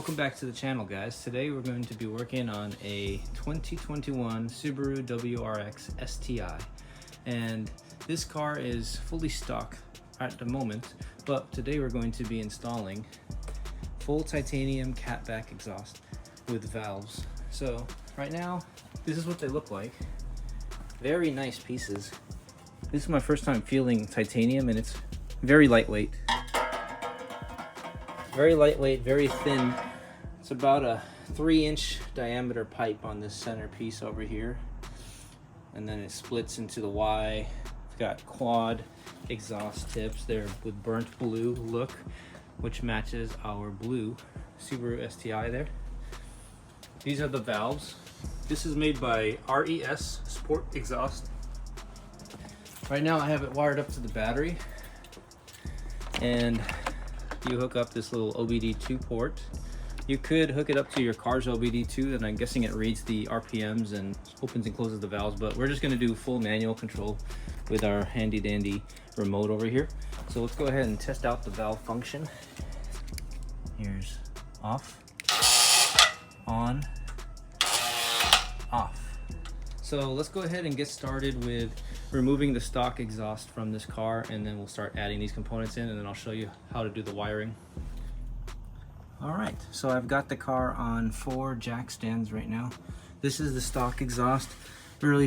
Welcome back to the channel, guys. Today we're going to be working on a 2021 Subaru WRX STI, and this car is fully stock at the moment, but today we're going to be installing full titanium Catback exhaust with valves. So right now this is what they look like. Very nice pieces. This is my first time feeling titanium, and it's very lightweight. Very lightweight, very thin. It's about a 3-inch diameter pipe on this center piece over here. And then it splits into the Y. It's got quad exhaust tips. They're with burnt blue look, which matches our blue Subaru STI there. These are the valves. This is made by RES Sport Exhaust. Right now I have it wired up to the battery, and you hook up this little OBD2 port. You could hook it up to your car's OBD2, and I'm guessing it reads the RPMs and opens and closes the valves, but we're just going to do full manual control with our handy dandy remote over here. So let's go ahead and test out the valve function. Here's off, on, off. So let's go ahead and get started with removing the stock exhaust from this car, and then we'll start adding these components in, and then I'll show you how to do the wiring. All right, so I've got the car on 4 jack stands right now. This is the stock exhaust, really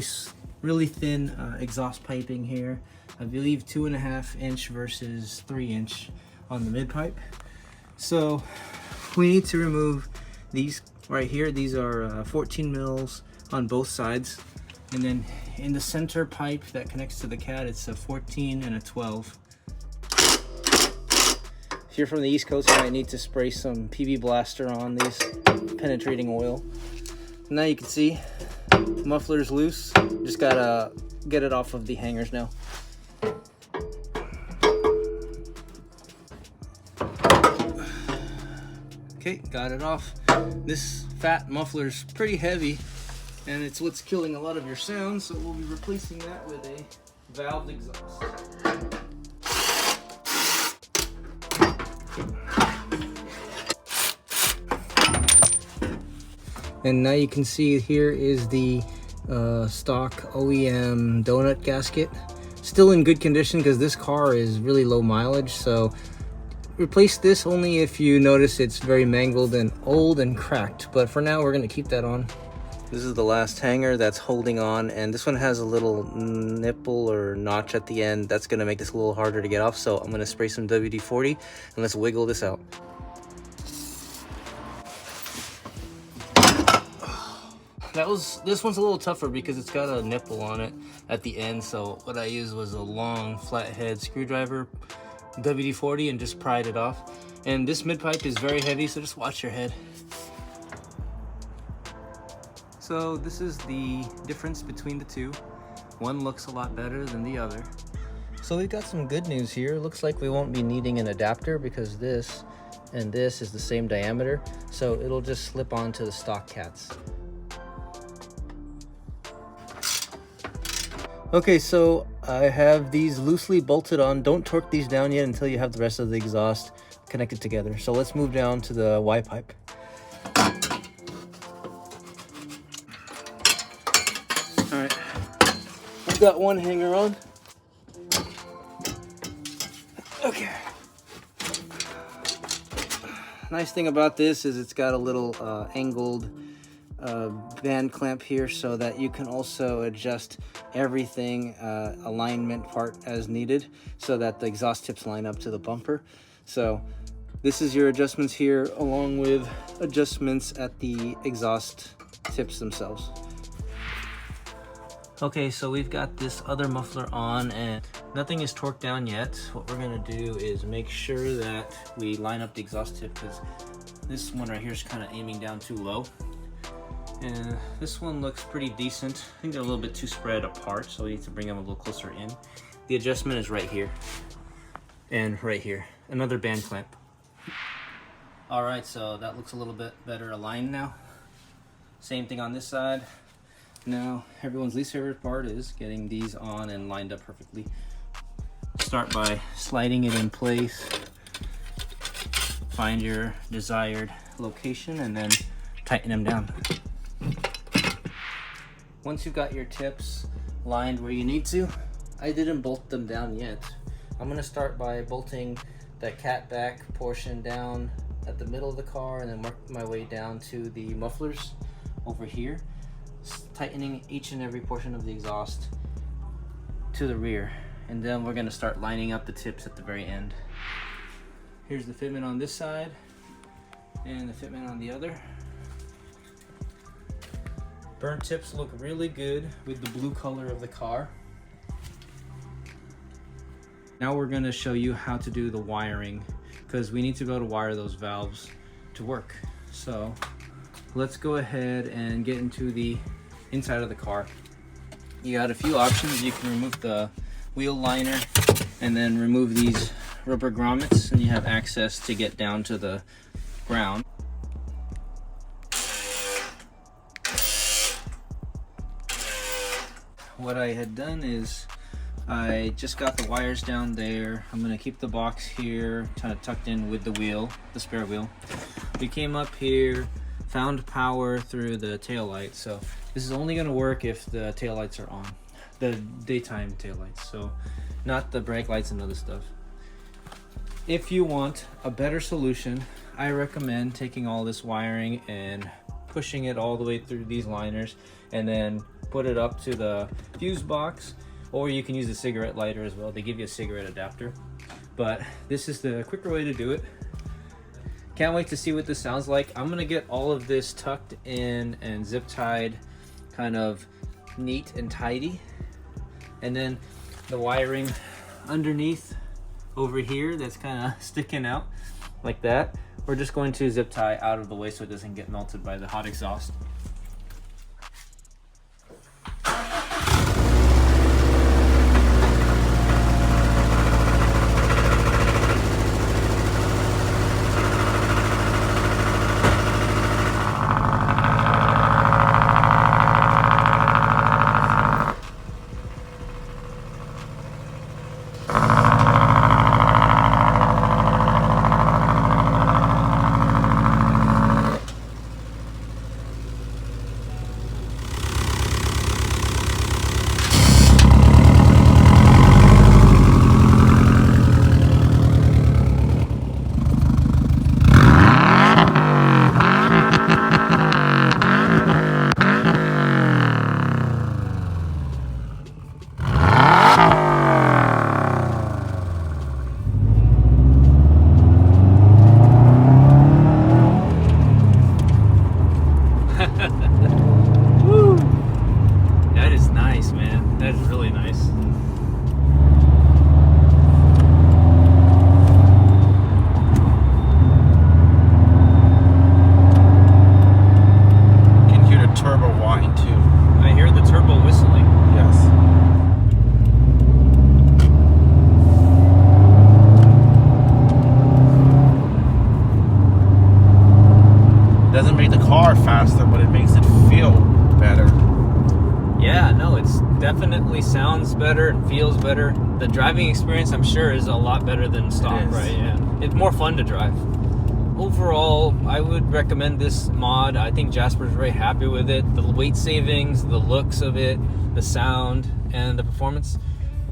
thin exhaust piping here. I believe 2.5-inch versus 3-inch on the mid pipe. So we need to remove these right here. These are 14 mils on both sides. And then in the center pipe that connects to the cat, it's a 14 and a 12. If you're from the East Coast, you might need to spray some PB Blaster on these, penetrating oil. Now you can see the muffler's loose. Just gotta get it off of the hangers now. Okay, got it off. This fat muffler's pretty heavy, and it's what's killing a lot of your sound, so we'll be replacing that with a valved exhaust. And now you can see here is the stock OEM donut gasket. Still in good condition because this car is really low mileage, so replace this only if you notice it's very mangled and old and cracked, but for now we're going to keep that on. This is the last hanger that's holding on, and this one has a little nipple or notch at the end. That's going to make this a little harder to get off, so I'm going to spray some WD-40 and let's wiggle this out. This one's a little tougher because it's got a nipple on it at the end, so what I used was a long flathead screwdriver, WD-40, and just pried it off. And this mid pipe is very heavy, so just watch your head. So this is the difference between the two. One looks a lot better than the other. So we've got some good news here. Looks like we won't be needing an adapter because this and this is the same diameter, so it'll just slip onto the stock cats. Okay, so I have these loosely bolted on. Don't torque these down yet until you have the rest of the exhaust connected together. So let's move down to the Y pipe. All right, I've got one hanger on. Okay. Nice thing about this is it's got a little angled band clamp here, so that you can also adjust everything alignment part as needed, so that the exhaust tips line up to the bumper. So this is your adjustments here, along with adjustments at the exhaust tips themselves. Okay, so we've got this other muffler on and nothing is torqued down yet. What we're gonna do is make sure that we line up the exhaust tip, because this one right here is kind of aiming down too low. And this one looks pretty decent. I think they're a little bit too spread apart, so we need to bring them a little closer in. The adjustment is right here and right here. Another band clamp. All right, so that looks a little bit better aligned now. Same thing on this side. Now, everyone's least favorite part is getting these on and lined up perfectly. Start by sliding it in place. Find your desired location and then tighten them down. Once you've got your tips lined where you need to, I didn't bolt them down yet. I'm gonna start by bolting the catback portion down at the middle of the car and then work my way down to the mufflers over here, tightening each and every portion of the exhaust to the rear. And then we're gonna start lining up the tips at the very end. Here's the fitment on this side and the fitment on the other. Burnt tips look really good with the blue color of the car. Now we're going to show you how to do the wiring, because we need to be able to wire those valves to work. So let's go ahead and get into the inside of the car. You got a few options. You can remove the wheel liner and then remove these rubber grommets, and you have access to get down to the ground. What I had done is I just got the wires down there. I'm gonna keep the box here kind of tucked in with the wheel, the spare wheel. We came up here, found power through the tail light. So this is only gonna work if the tail lights are on, the daytime tail lights, so not the brake lights and other stuff. If you want a better solution, I recommend taking all this wiring and pushing it all the way through these liners and then put it up to the fuse box, or you can use a cigarette lighter as well. They give you a cigarette adapter, but this is the quicker way to do it. Can't wait to see what this sounds like. I'm gonna get all of this tucked in and zip tied kind of neat and tidy, and then the wiring underneath over here that's kind of sticking out like that, we're just going to zip tie out of the way so it doesn't get melted by the hot exhaust. Woo! That is nice, man. That is really nice. You can hear the turbo whine too. I hear the turbo whistling. Yes. Doesn't make the car faster, but it makes it feel better. Yeah, no, it's definitely sounds better and feels better. The driving experience, I'm sure, is a lot better than stock, right? Yeah, it's more fun to drive. Overall, I would recommend this mod. I think Jasper's very happy with it. The weight savings, the looks of it, the sound, and the performance,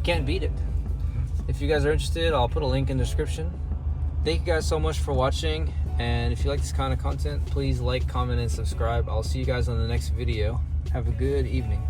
can't beat it. If you guys are interested, I'll put a link in the description. Thank you guys so much for watching. And if you like this kind of content, please like, comment, and subscribe. I'll see you guys on the next video. Have a good evening.